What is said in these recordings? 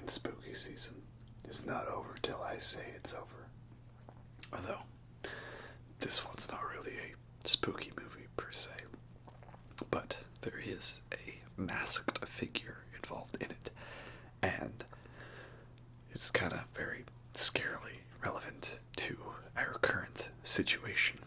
spooky season is not over till I say it's over. Although, this one's not really a spooky movie per se, but there is a masked figure involved in it, and it's kind of very scarily relevant to our current situation.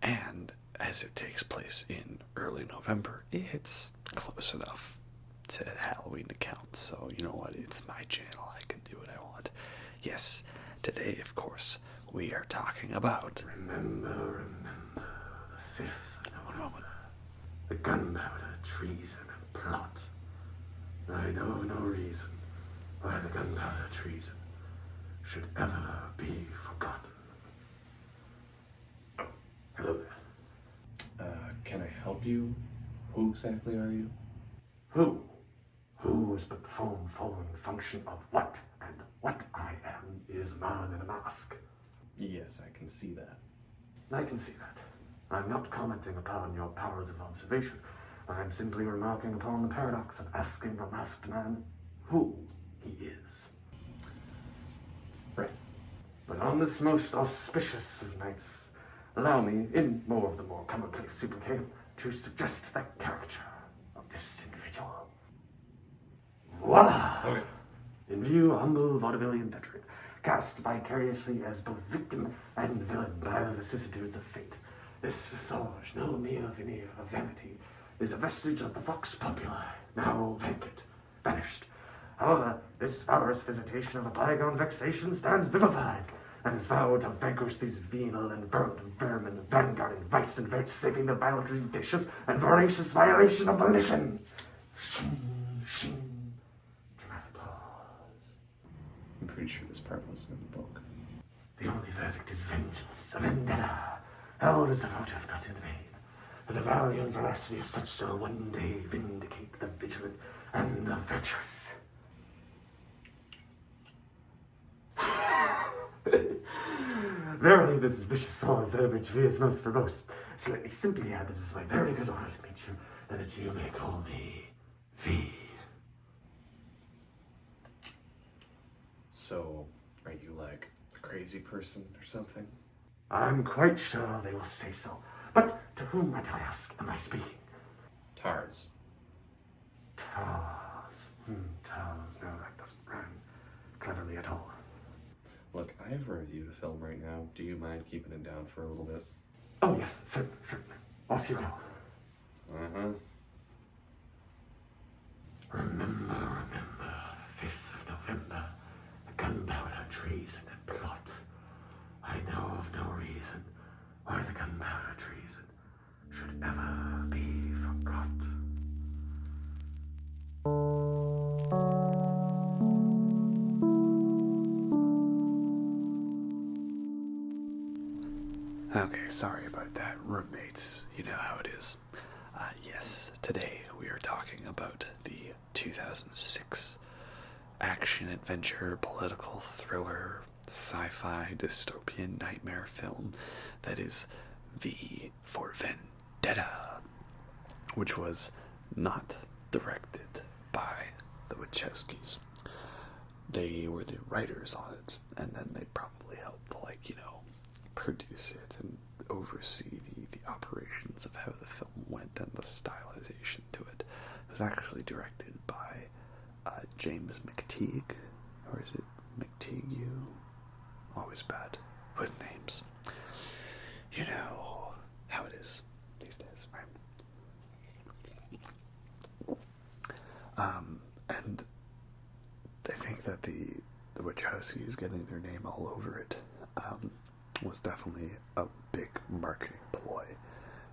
And as it takes place in early November, it's close enough to Halloween to count. So, you know what? It's my channel. I can do what I want. Yes, today, of course, we are talking about... Remember the 5th of November. The gunpowder, treason, and plot. I know of no reason why the gunpowder treason should ever be forgotten. Oh, hello there. Can I help you? Who exactly are you? Who? Who is but the form-following function of what, and what I am is a man in a mask. Yes, I can see that. I can see that. I'm not commenting upon your powers of observation. I'm simply remarking upon the paradox of asking a masked man who he is. Right. But on this most auspicious of nights, allow me, in more of the more commonplace sobriquet, to suggest the character of this individual. Voila! Okay. In view, a humble vaudevillian veteran, cast vicariously as both victim and villain by the vicissitudes of fate. This visage, no mere veneer of vanity, is a vestige of the vox populi, now vacant, vanished. However, this valorous visitation of a bygone vexation stands vivified, and is vowed to vanquish these venal and verdant vermin, vanguarding vice and vouchsafing the violently vicious and voracious violation of volition. Shing, shing. Dramatic pause. I'm pretty sure this part was in the book. The only verdict is vengeance, a vendetta, held as a votive not in vain. For the value and veracity of such shall one day vindicate the vigilant and the virtuous. Verily, this vicious sword verbiage veers most verbose. So let me simply add that it is my very good honor to meet you, and that you may call me V. So, are you like a crazy person or something? I'm quite sure they will say so. But to whom, might I ask, am I speaking? Tars. Tars. Tars. No, that doesn't rhyme cleverly at all. Look, I have reviewed a film right now. Do you mind keeping it down for a little bit? Oh, yes, certainly. Off you go. Uh-huh. Remember, the 5th of November, the gunpowder treason and plot. I know of no reason why the gunpowder treason should ever be forgot. Okay, sorry about that, roommates. You know how it is. Yes, today we are talking about the 2006 action-adventure, political thriller, sci-fi, dystopian nightmare film that is V for Vendetta, which was not directed by the Wachowskis. They were the writers on it, and then they probably helped, produce it and oversee the operations of how the film went and the stylization to it. It was actually directed by James McTeague, or is it McTeague? Always bad with names. You know how it is these days, right? And I think that the Wachowskis getting their name all over it was definitely a big marketing ploy,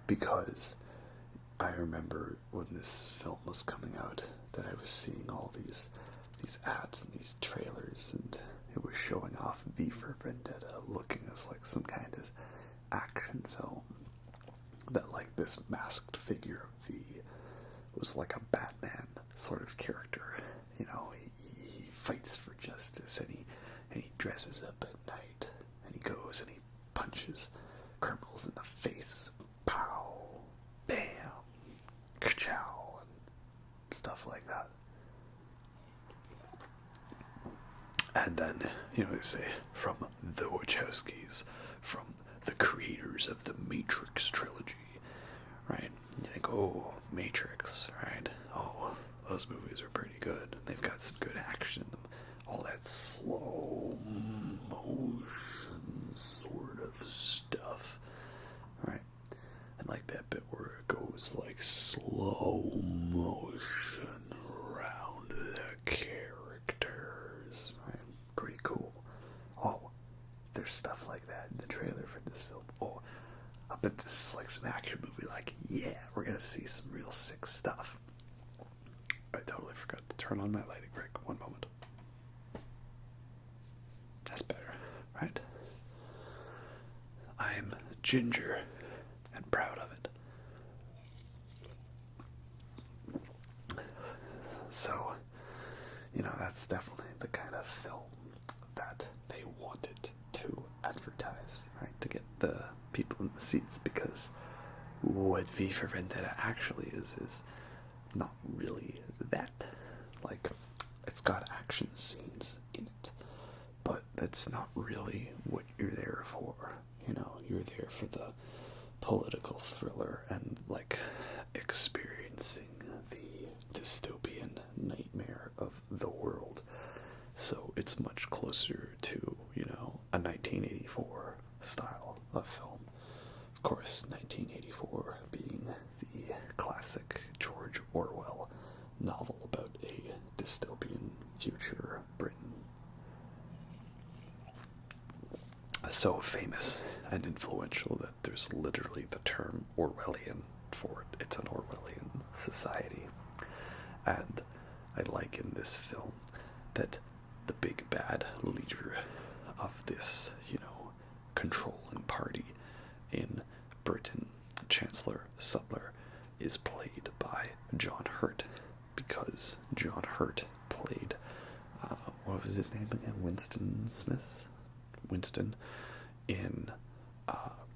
because I remember when this film was coming out that I was seeing all these ads and these trailers, and it was showing off V for Vendetta looking as like some kind of action film, that like this masked figure of V was like a Batman sort of character. He fights for justice, and he dresses up at night, and he goes and he punches criminals in the face. Pow, bam, ka-chow, and stuff like that. And then, you say, from the Wachowskis, from the creators of the Matrix trilogy, right? You think, oh, Matrix, right? Oh, those movies are pretty good. They've got some good action in them. All that slow motion sort of stuff, right? And like that bit where it goes like slow motion around the characters, right? Pretty cool. Oh, there's stuff like that in the trailer for this film. Oh, I bet this is like some action movie. Like, yeah, we're gonna see some real sick stuff. I totally forgot to turn on my lighting rig. One moment. That's better, right? I'm ginger and proud of it. So, that's definitely the kind of film that they wanted to advertise, right? To get the people in the seats, because what V for Vendetta actually is not really that. Like, it's got action scenes in it, but that's not really what you're there for. You're there for the political thriller and, like, experiencing the dystopian nightmare of the world. So it's much closer to, a 1984 style of film. Of course, 1984 being the classic George Orwell novel about a dystopian future Britain. So famous and influential that there's literally the term Orwellian for it. It's an Orwellian society. And I like in this film that the big bad leader of this, controlling party in Britain, Chancellor Sutler, is played by John Hurt, because John Hurt played, what was his name again? Winston Smith? Winston in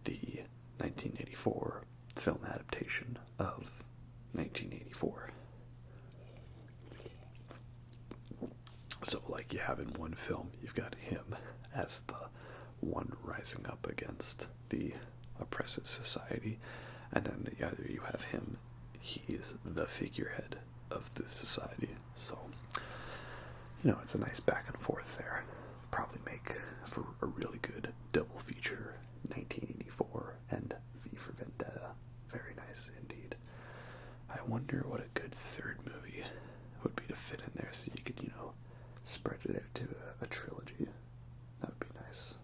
the 1984 film adaptation of 1984. So, like, you have in one film, you've got him as the one rising up against the oppressive society, and then the other you have him, he is the figurehead of this society. So, it's a nice back and forth there. Probably make for a really good double feature, 1984 and V for Vendetta. Very nice indeed. I wonder what a good third movie would be to fit in there, so you could, spread it out to a trilogy. That would be nice.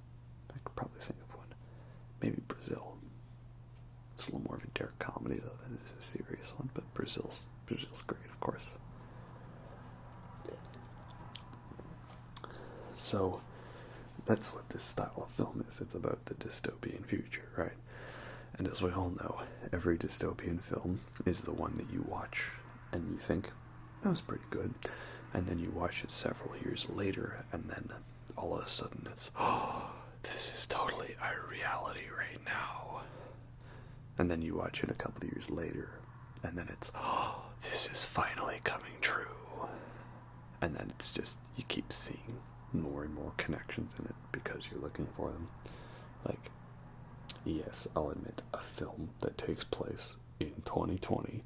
I could probably think of one. Maybe Brazil. It's a little more of a dark comedy, though, than it is a serious one, but Brazil's great, of course. So, that's what this style of film is. It's about the dystopian future, right? And as we all know, every dystopian film is the one that you watch and you think, that was pretty good. And then you watch it several years later, and then all of a sudden it's, oh, this is totally our reality right now. And then you watch it a couple of years later, and then it's, oh, this is finally coming true. And then it's just, you keep seeing more and more connections in it because you're looking for them. Like, yes, I'll admit, a film that takes place in 2020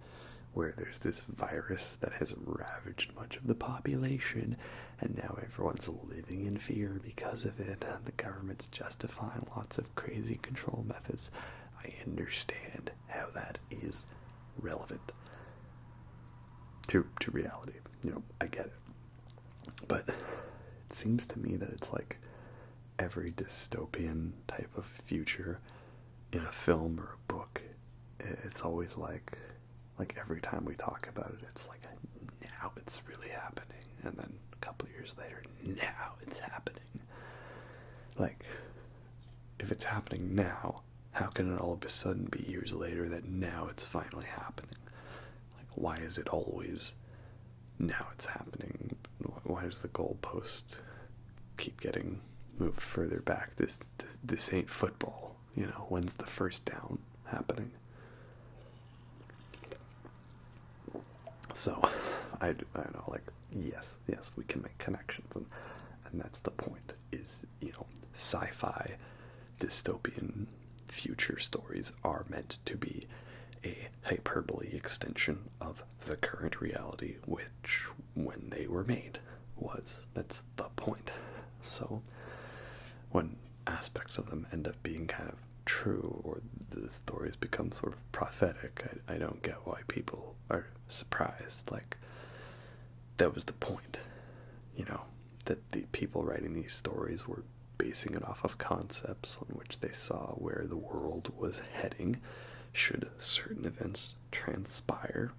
where there's this virus that has ravaged much of the population, and now everyone's living in fear because of it, and the government's justifying lots of crazy control methods. I understand how that is relevant to reality. I get it. But it seems to me that it's like every dystopian type of future in a film or a book, it's always like every time we talk about it, it's like, now it's really happening. And then a couple of years later, now it's happening. Like, if it's happening now, how can it all of a sudden be years later that now it's finally happening? Like, why is it always now it's happening? Why does the goalpost keep getting moved further back? This ain't football. When's the first down happening? So, I don't know, like, yes, we can make connections, and And that's the point, is, sci-fi dystopian future stories are meant to be a hyperbole extension of the current reality, which, when they were made, that's the point. So when aspects of them end up being kind of true, or the stories become sort of prophetic, I don't get why people are surprised. Like, that was the point, that the people writing these stories were basing it off of concepts on which they saw where the world was heading should certain events transpire,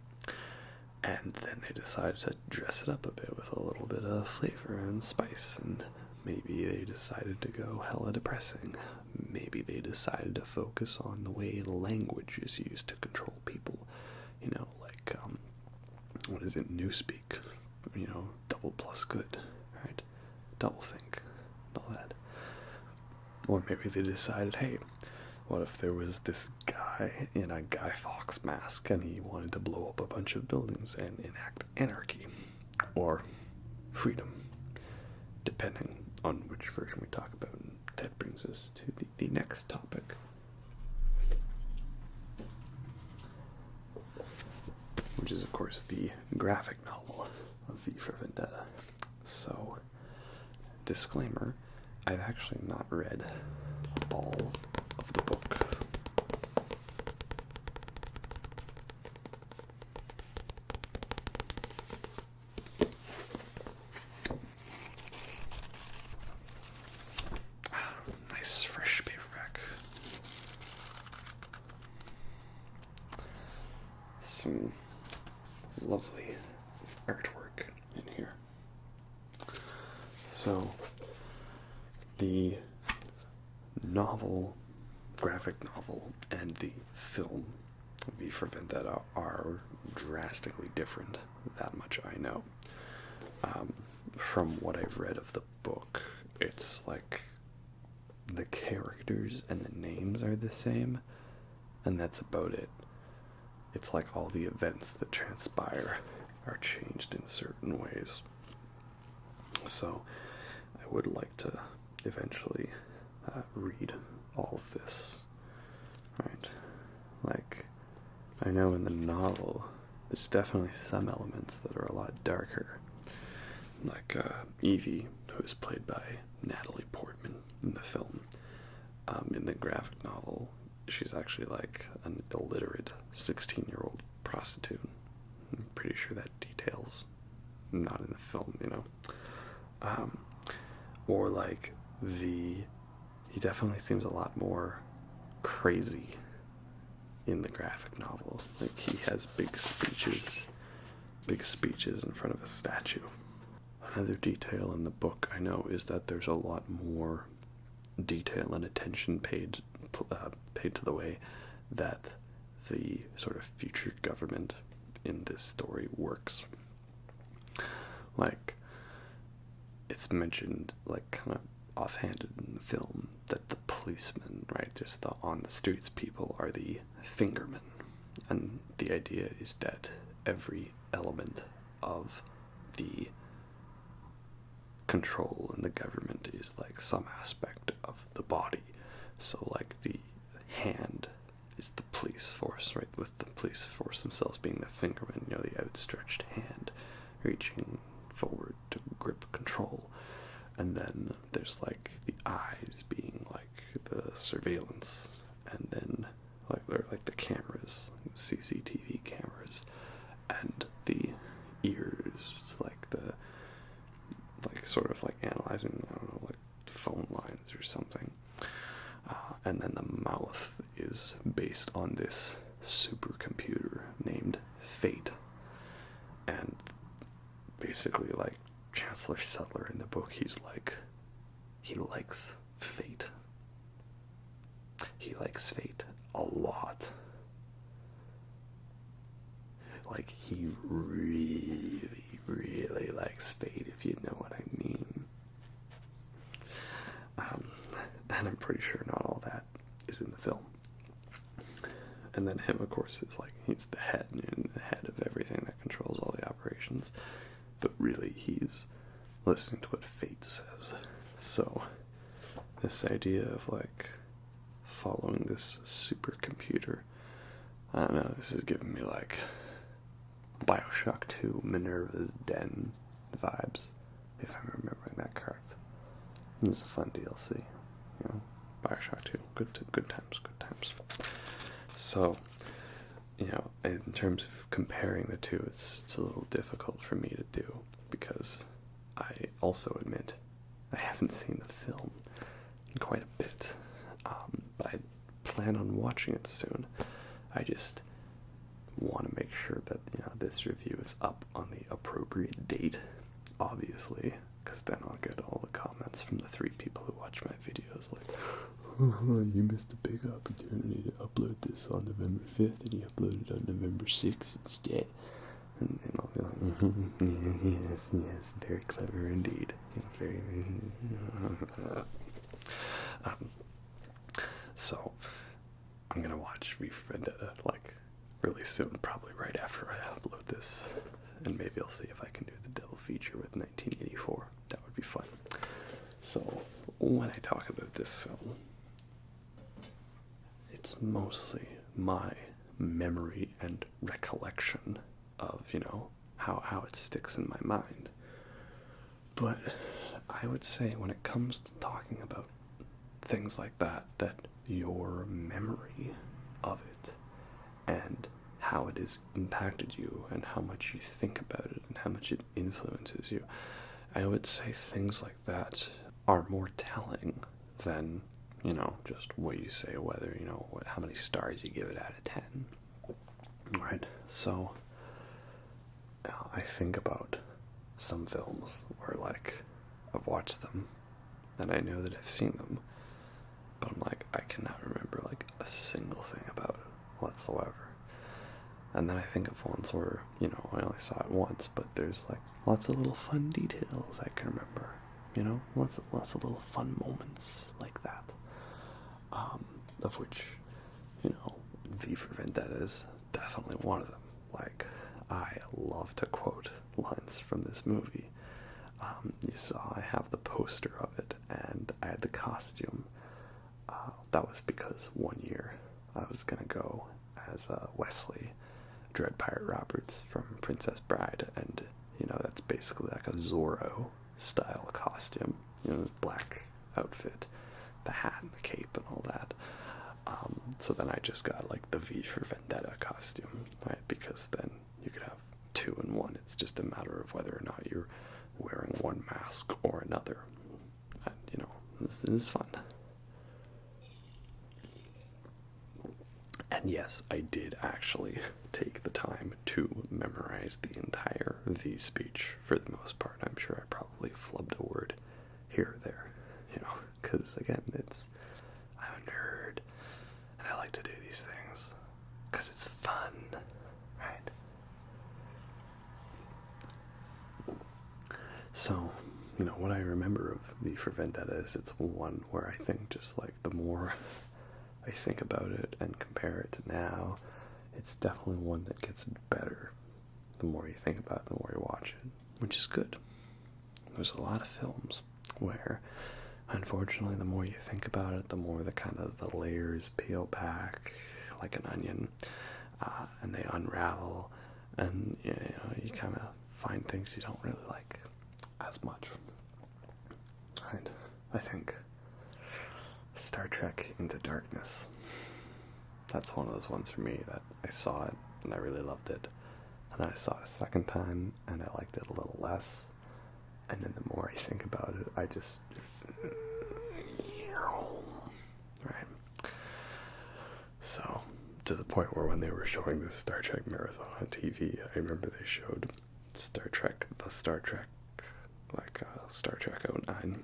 and then they decided to dress it up a bit with a little bit of flavor and spice, and maybe they decided to go hella depressing. Maybe they decided to focus on the way language is used to control people, like, what is it, newspeak, double plus good, right? Double think, all that. Or maybe they decided, hey, what if there was this guy in a Guy Fawkes mask and he wanted to blow up a bunch of buildings and enact anarchy or freedom, depending on which version we talk about. And that brings us to the next topic, which is, of course, the graphic novel of V for Vendetta. So, disclaimer, I've actually not read all of the book. Nice fresh paperback. Some lovely artwork in here. So, the graphic novel, and the film, V for Vendetta, are drastically different. That much I know. From what I've read of the book, it's like the characters and the names are the same, and that's about it. It's like all the events that transpire are changed in certain ways. So, I would like to eventually read all of this, right? Like, I know in the novel there's definitely some elements that are a lot darker, like Evie, who is played by Natalie Portman in the film. In the graphic novel, she's actually like an illiterate 16-year-old prostitute. I'm pretty sure that detail's not in the film, or like V, he definitely seems a lot more crazy in the graphic novel. Like, he has big speeches in front of a statue. Another detail in the book I know is that there's a lot more detail and attention paid to the way that the sort of future government in this story works. Like, it's mentioned, like, kind of offhanded in the film, that the policemen, right, just the on the streets people, are the fingermen. And the idea is that every element of the control in the government is like some aspect of the body. So, like, the hand is the police force, right, with the police force themselves being the fingermen, the outstretched hand reaching forward to grip control. And then there's like the eyes being like the surveillance, and then like they're like the cameras, CCTV cameras, and the ears, it's like the, like, sort of like analyzing, I don't know, like phone lines or something. And then the mouth is based on this supercomputer named Fate. And basically, like, Chancellor Sutler in the book, he likes Fate. He likes Fate a lot. Like, he really, really likes Fate, if you know what I mean. And I'm pretty sure not all that is in the film. And then him, of course, is like, he's the head of everything that controls all the operations. But really, he's listening to what Fate says. So, this idea of like following this supercomputer, I don't know, this is giving me like Bioshock 2 Minerva's Den vibes, if I'm remembering that correct. This is a fun DLC, you know, Bioshock 2, good times. So, you know, in terms of comparing the two, it's a little difficult for me to do, because I also admit I haven't seen the film in quite a bit, but I plan on watching it soon. I just want to make sure that, you know, this review is up on the appropriate date, obviously, because then I'll get all the comments from the 3 people who watch my videos like, oh, you missed a big opportunity to upload this on November 5th and you uploaded on November 6th instead. And I'll be like, yes, very clever indeed. Very. So, I'm gonna watch Vendetta like really soon, probably right after I upload this, and maybe I'll see if I can do the double feature with 1984. That would be fun. So, when I talk about this film, it's mostly my memory and recollection of, you know, how it sticks in my mind. But I would say when it comes to talking about things like that your memory of it and how it has impacted you and how much you think about it and how much it influences you, I would say things like that are more telling than, you know, just what you say, whether, you know, how many stars you give it out of 10. Right? So, I think about some films where, like, I've watched them and I know that I've seen them, but I'm like, I cannot remember, like, a single thing about it whatsoever. And then I think of ones where, you know, I only saw it once, but there's, like, lots of little fun details I can remember, you know, lots of little fun moments like that. Of which, you know, V for Vendetta is definitely one of them. Like, I love to quote lines from this movie. You saw I have the poster of it, and I had the costume. That was because one year I was going to go as Wesley, Dread Pirate Roberts from Princess Bride, and, you know, that's basically like a Zorro-style costume. You know, the black outfit, the hat and the cape and all that. So then I just got, like, the V for Vendetta costume, right? Because then you could have 2 in 1. It's just a matter of whether or not you're wearing one mask or another. And, you know, this is fun. And yes, I did actually take the time to memorize the entire V speech for the most part. I'm sure I probably flubbed a word here or there, you know, because, again, I'm a nerd, and I like to do these things because it's fun, right? So, you know, what I remember of V for Vendetta is it's one where I think just, like, the more I think about it and compare it to now, it's definitely one that gets better the more you think about it, the more you watch it, which is good. There's a lot of films where, unfortunately, the more you think about it, the more the layers peel back like an onion, and they unravel, and, you know, you kind of find things you don't really like as much. Right? I think Star Trek Into Darkness, that's one of those ones for me that I saw it and I really loved it, and I saw it a second time and I liked it a little less, and then the more I think about it, I just right. So, to the point where when they were showing this Star Trek marathon on TV, I remember they showed Star Trek, Star Trek '09,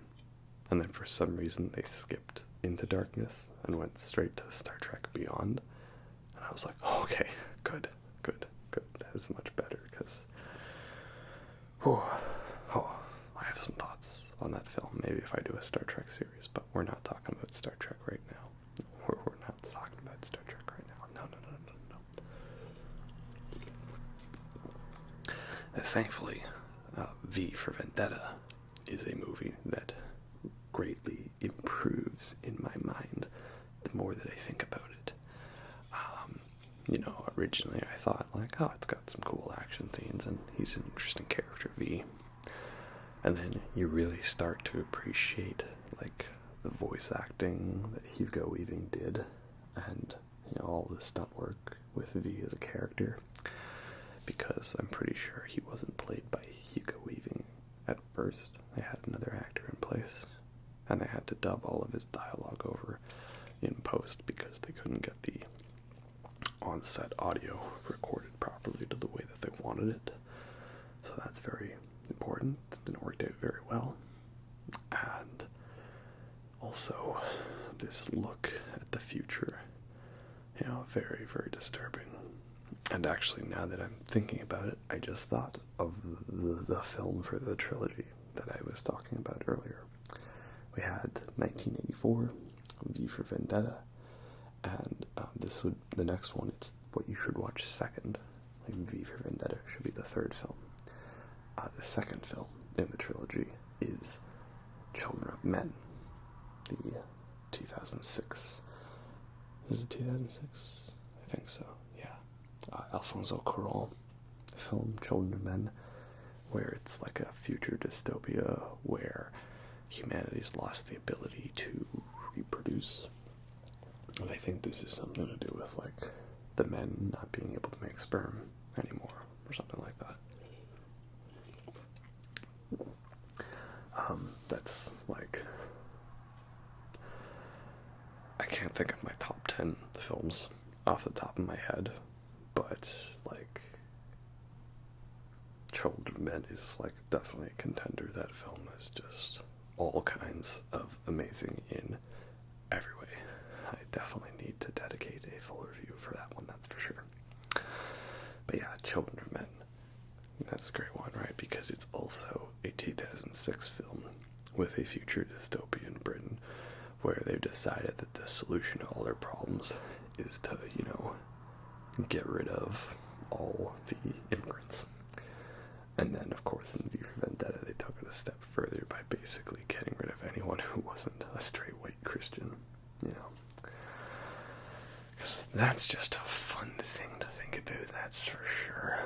and then for some reason they skipped Into Darkness and went straight to Star Trek Beyond, and I was like, oh, okay, good, that is much better, because I have some thoughts on that film, maybe if I do a Star Trek series, but we're not talking about Star Trek right now. We're not talking about Star Trek right now. No. Thankfully, V for Vendetta is a movie that greatly improves in my mind the more that I think about it. Originally I thought, like, oh, it's got some cool action scenes and he's an interesting character, V. And then you really start to appreciate, like, the voice acting that Hugo Weaving did, and, all the stunt work with V as a character, because I'm pretty sure he wasn't played by Hugo Weaving at first. They had another actor in place, and they had to dub all of his dialogue over in post because they couldn't get the on-set audio recorded properly to the way that they wanted it. So that's very important, and it worked out very well. And also, this look at the future, very, very disturbing. And actually, now that I'm thinking about it, I just thought of the film for the trilogy that I was talking about earlier. We had 1984, V for Vendetta, and the next one, it's what you should watch second. Like, V for Vendetta should be the third film. The second film in the trilogy is Children of Men, the 2006. Is it 2006? I think so, yeah. Alfonso Cuarón film, Children of Men, where it's like a future dystopia where humanity's lost the ability to reproduce. And I think this is something to do with, like, the men not being able to make sperm anymore, or something like that. That's, like, I can't think of my top 10 films off the top of my head, but, like, Children of Men is, like, definitely a contender. That film is just all kinds of amazing in every way. I definitely need to dedicate a full review for that one, that's for sure. But yeah, Children of Men, that's a great one, right? Because it's also a 2006 film with a future dystopian Britain where they've decided that the solution to all their problems is to, get rid of all the immigrants. And then, of course, in V for Vendetta, they took it a step further by basically getting rid of anyone who wasn't a straight white Christian, Because that's just a fun thing to think about, that's for sure.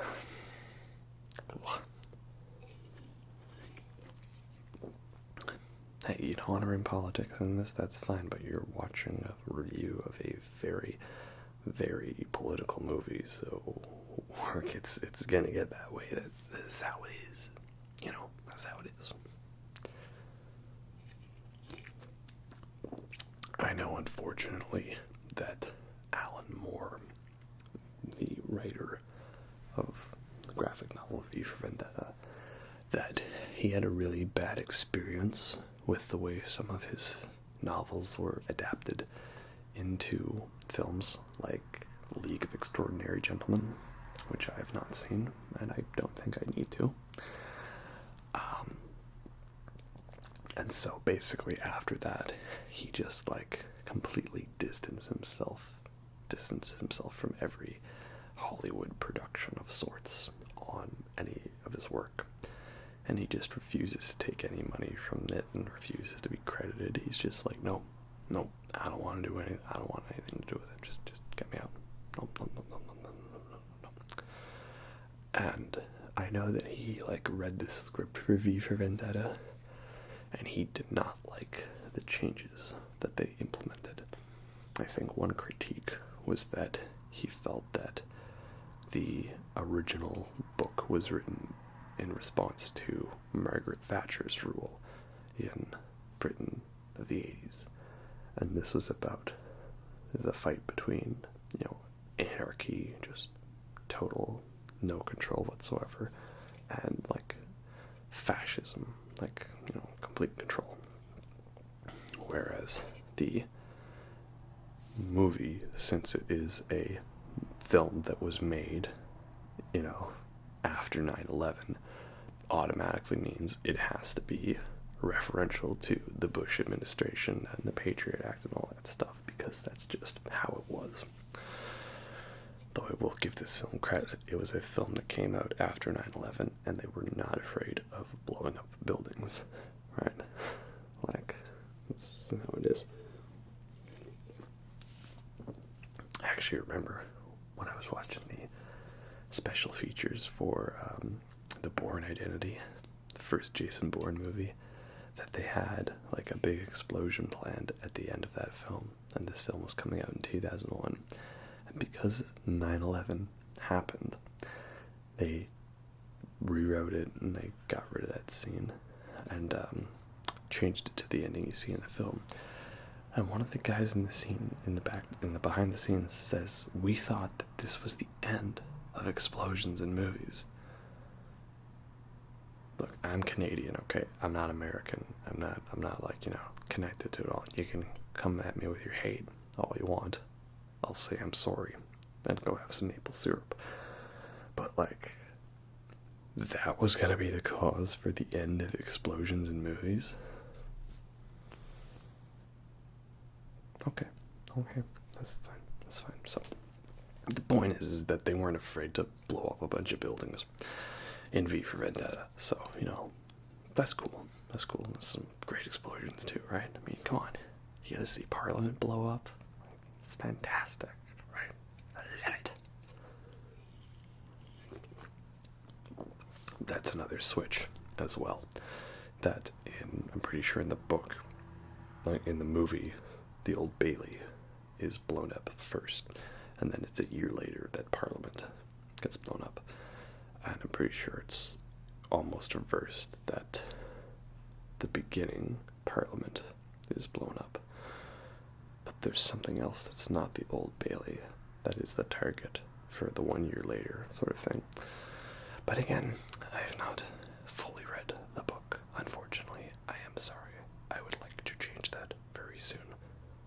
Hey, you don't want to bring politics in this, that's fine, but you're watching a review of a very, very political movie, so it's gonna get that way. That's how it is. That's how it is. I know, unfortunately, that Alan Moore, the writer of the graphic novel V for Vendetta, that he had a really bad experience with the way some of his novels were adapted into films, like League of Extraordinary Gentlemen, which I have not seen, and I don't think I need to. And so basically after that, he just, like, completely distanced himself from every Hollywood production of sorts on any of his work. And he just refuses to take any money from it and refuses to be credited. He's just like, no, I don't want to do anything. I don't want anything to do with it. Just get me out. No. And I know that he, like, read this script for V for Vendetta, and he did not like the changes that they implemented. I think one critique was that he felt that the original book was written in response to Margaret Thatcher's rule in Britain of the 80s. And this was about the fight between, anarchy, just total no control whatsoever, and, like, fascism, like, complete control. Whereas the movie, since it is a film that was made, after 9/11, automatically means it has to be referential to the Bush administration and the Patriot Act and all that stuff, because that's just how it was. though I will give this film credit, it was a film that came out after 9/11, and they were not afraid of blowing up buildings, right? Like, that's how it is. I actually remember when I was watching the special features for The Bourne Identity, the first Jason Bourne movie, that they had like a big explosion planned at the end of that film, and this film was coming out in 2001. And because 9/11 happened, they rewrote it and they got rid of that scene and changed it to the ending you see in the film. And one of the guys in the scene, in the behind the scenes, says, "We thought that this was the end of explosions in movies." Look, I'm Canadian, okay? I'm not American. I'm not like, connected to it all. You can come at me with your hate all you want. I'll say I'm sorry and go have some maple syrup. But like, that was gonna be the cause for the end of explosions in movies? Okay, that's fine. So, the point is that they weren't afraid to blow up a bunch of buildings in V for Vendetta. So, that's cool. That's some great explosions too, right? I mean, come on. You gotta see Parliament blow up. It's fantastic, right? I love it. That's another switch as well. That I'm pretty sure in the book, like in the movie, the Old Bailey is blown up first, and then it's a year later that Parliament gets blown up. And I'm pretty sure it's almost reversed, that the beginning Parliament is blown up. But there's something else that's not the Old Bailey that is the target for the 1 year later sort of thing. But again, I have not fully read the book, unfortunately. I am sorry. I would like to change that very soon.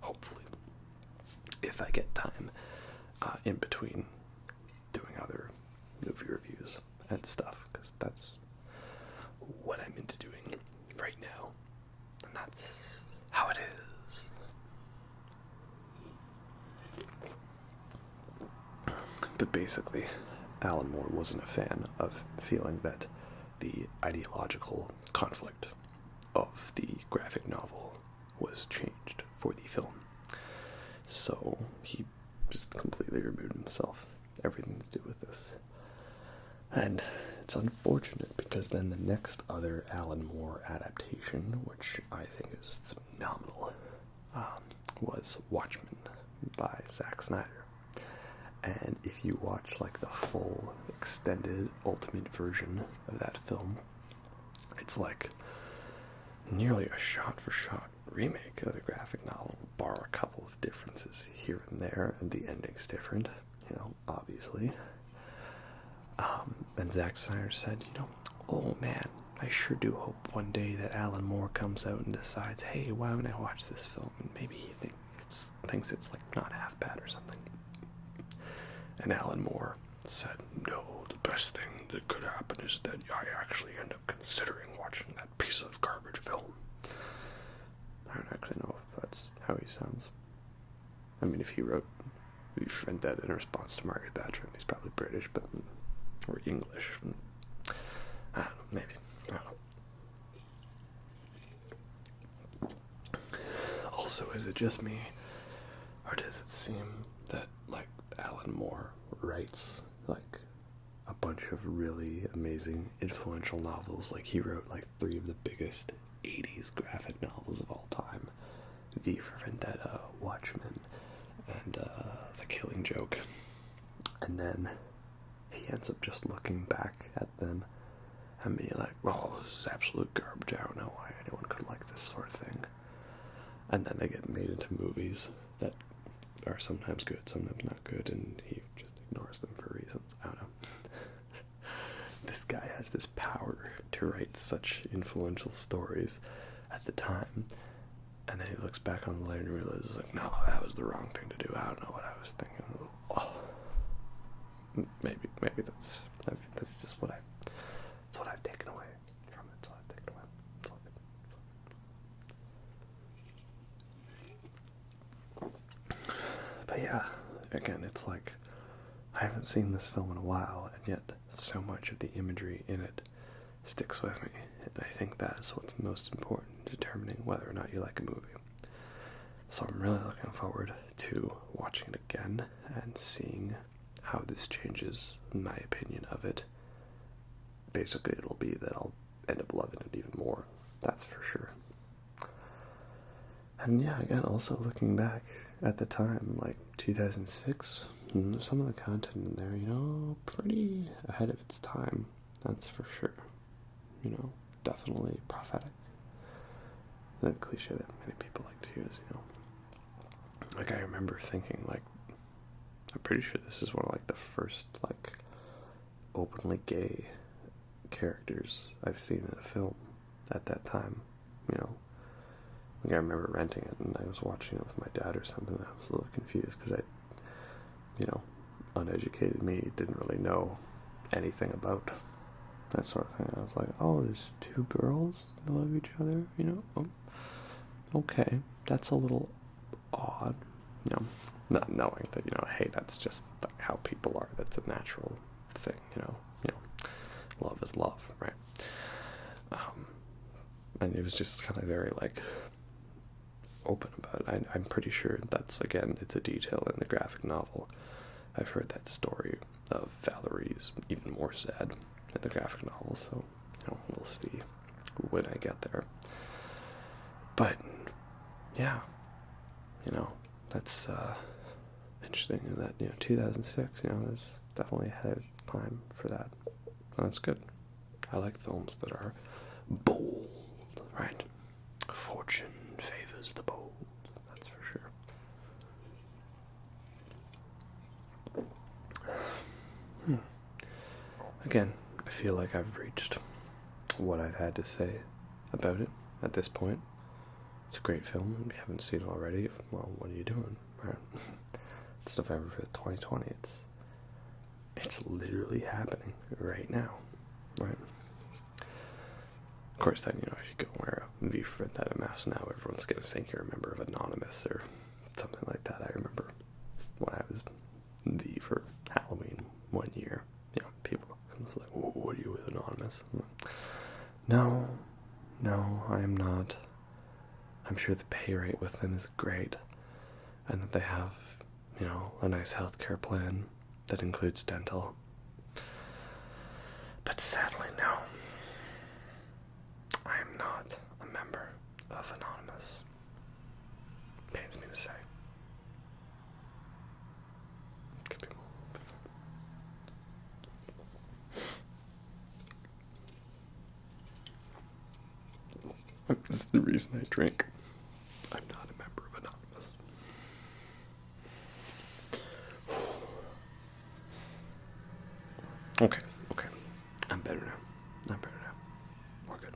Hopefully. If I get time in between doing other movie reviews and stuff, because that's what I'm into doing right now, and that's how it is. But basically, Alan Moore wasn't a fan of feeling that the ideological conflict of the graphic novel was changed for the film. So he just completely removed himself, everything to do with this. And it's unfortunate because then the next other Alan Moore adaptation, which I think is phenomenal, was Watchmen by Zack Snyder. And if you watch like the full extended ultimate version of that film, it's like nearly a shot-for-shot remake of the graphic novel, bar a couple of differences here and there, and the ending's different, obviously. And Zack Snyder said, oh man, I sure do hope one day that Alan Moore comes out and decides, hey, why would I watch this film? And maybe he thinks it's like not half bad or something. And Alan Moore said, no, the best thing that could happen is that I actually end up considering watching that piece of garbage film. I don't actually know if that's how he sounds. I mean, if he wrote Vendetta in response to Margaret Thatcher, he's probably British, but or English. I don't know, maybe. I don't know. Also, is it just me, or does it seem that, like, Alan Moore writes, like, a bunch of really amazing, influential novels? Like, he wrote, like, 3 of the biggest 80s graphic novels of all time. V for Vendetta, Watchmen, and The Killing Joke. And then he ends up just looking back at them and being like, well, this is absolute garbage. I don't know why anyone could like this sort of thing. And then they get made into movies that are sometimes good, sometimes not good, and he just ignores them for reasons. I don't know. This guy has this power to write such influential stories at the time, and then he looks back on the later and realizes, like, no, that was the wrong thing to do. I don't know what I was thinking. Oh. Maybe that's just what I've taken away from it. That's what I've taken away. It's all good. But yeah, again, it's like I haven't seen this film in a while, and yet so much of the imagery in it sticks with me, and I think that is what's most important in determining whether or not you like a movie. So I'm really looking forward to watching it again and seeing how this changes my opinion of it. Basically, it'll be that I'll end up loving it even more, that's for sure. And yeah, again, also looking back at the time, like 2006, some of the content in there, pretty ahead of its time, that's for sure. Definitely prophetic. The cliche that many people like to use, Like, I remember thinking, like, I'm pretty sure this is one of, like, the first, like, openly gay characters I've seen in a film at that time, Like, I remember renting it, and I was watching it with my dad or something, and I was a little confused, because uneducated me didn't really know anything about that sort of thing. I was like, oh, there's two girls that love each other, Oh, okay, that's a little odd, not knowing that, hey, that's just like how people are, that's a natural thing, love is love, right? And it was just kind of very, like, open about it. I'm pretty sure that's, again, it's a detail in the graphic novel. I've heard that story of Valerie's even more sad in the graphic novel, so, we'll see when I get there. But, yeah, that's interesting that, 2006, is definitely ahead of time for that. And that's good. I like films that are bold, right? Fortune favors the bold, that's for sure. Again, I feel like I've reached what I've had to say about it at this point. It's a great film. If you haven't seen it already, well, what are you doing? Right? It's November 5th, 2020. It's literally happening right now, right? Of course, then, if you go wear a V for Vendetta mask now, everyone's going to think you're a member of Anonymous or something like that. I remember when I was V for Halloween one year, people was like, what are you with Anonymous? No, I am not. I'm sure the pay rate with them is great, and that they have, a nice healthcare plan that includes dental. But sadly, no. I am not a member of Anonymous. Pains me to say. That's the reason I drink. I'm not a member of Anonymous. Okay. I'm better now. We're good.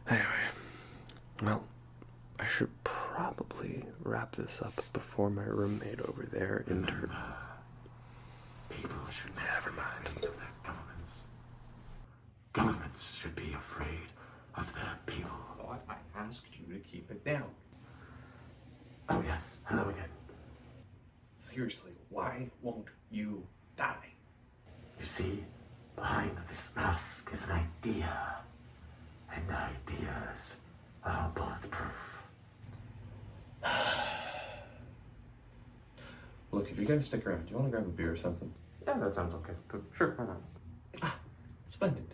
Anyway, well, I should probably wrap this up before my roommate over there People should Never mind. Be afraid of their governments. Governments should be afraid of their people. I thought I asked you to keep it down. Oh yes, hello again. Seriously, why won't you die? You see, behind this mask is an idea. And ideas are bulletproof. Look, if you're gonna stick around, do you want to grab a beer or something? Yeah, that sounds okay. Sure, why not? Splendid.